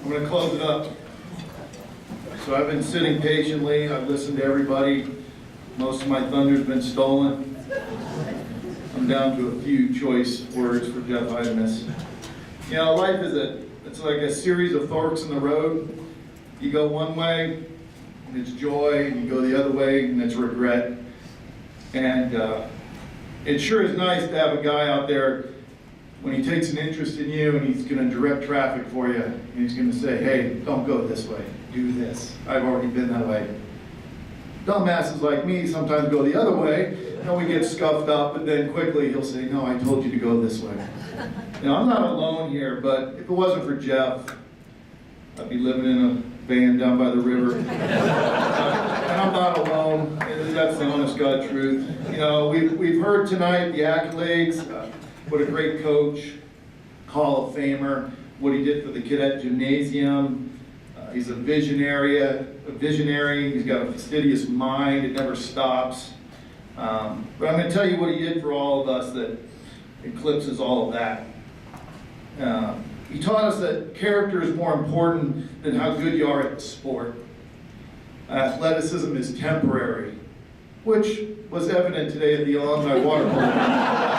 I'm going to close it up. So I've been sitting patiently. I've listened to everybody. Most of my thunder's been stolen. I'm down to a few choice words for Jeff Heidmous. You know, life is it's like a series of forks in the road. You go one way, and it's joy, and you go the other way, and it's regret. And it sure is nice to have a guy out there when he takes an interest in you and he's going to direct traffic for you, and he's going to say, hey, don't go this way, do this. I've already been that way. Dumbasses like me sometimes go the other way, and we get scuffed up, but then quickly he'll say, no, I told you to go this way. You know, I'm not alone here, but if it wasn't for Jeff, I'd be living in a van down by the river. And I'm not alone. That's the honest God truth. You know, we've heard tonight the accolades. What a great coach, Hall of Famer, what he did for the cadet gymnasium. He's a visionary. He's got a fastidious mind. It never stops. But I'm going to tell you what he did for all of us that eclipses all of that. He taught us that character is more important than how good you are at the sport. Athleticism is temporary, which was evident today at the alumni water polo.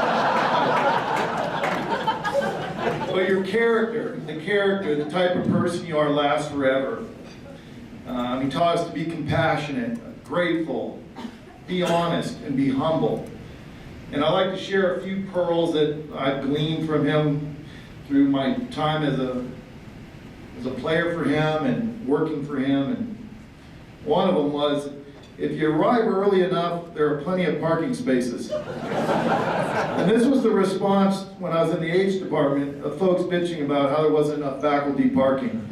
But your character, the type of person you are lasts forever. He taught us to be compassionate, grateful, be honest, and be humble. And I'd like to share a few pearls that I've gleaned from him through my time as a player for him and working for him. And one of them was, if you arrive early enough, there are plenty of parking spaces. And this was the response when I was in the H department of folks bitching about how there wasn't enough faculty parking.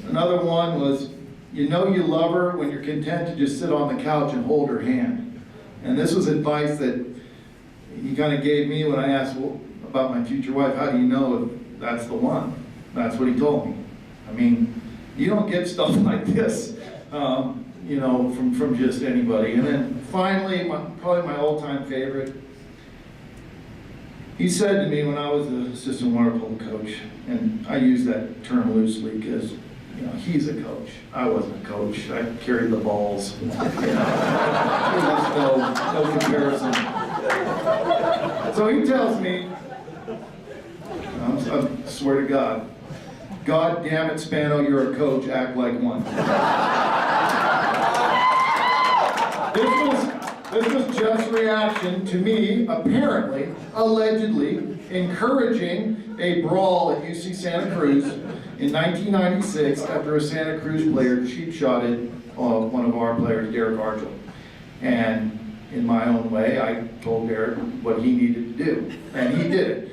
Another one was, you know you love her when you're content to just sit on the couch and hold her hand. And this was advice that he kind of gave me when I asked about my future wife, how do you know if that's the one? That's what he told me. I mean, you don't get stuff like this. You know, from just anybody. And then finally, probably my all-time favorite, he said to me when I was the assistant water polo coach, and I use that term loosely because, you know, he's a coach. I wasn't a coach. I carried the balls. You know, there's no comparison. So he tells me, I swear to God, God damn it, Spano, you're a coach, act like one. This was Jeff's reaction to me, apparently, allegedly, encouraging a brawl at UC Santa Cruz in 1996 after a Santa Cruz player cheap-shotted one of our players, Derek Archel. And in my own way, I told Derek what he needed to do, and he did it.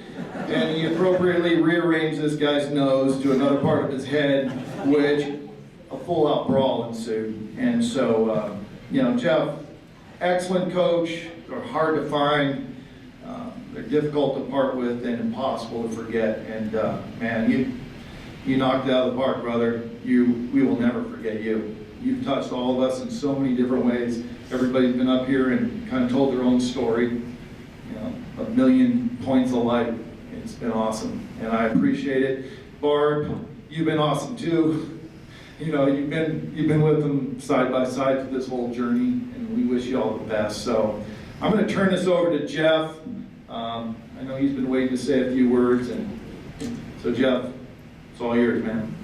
And he appropriately rearranged this guy's nose to another part of his head, which a full-out brawl ensued. And so, you know, Jeff, excellent coach. They're hard to find. They're difficult to part with and impossible to forget. And man, you knocked it out of the park, brother. We will never forget you. You've touched all of us in so many different ways. Everybody's been up here and kind of told their own story. You know, a million points of light. It's been awesome, and I appreciate it. Barb, you've been awesome too. You know, you've been with them side by side through this whole journey, and we wish you all the best. So I'm going to turn this over to Jeff. I know he's been waiting to say a few words, and so Jeff, it's all yours, man.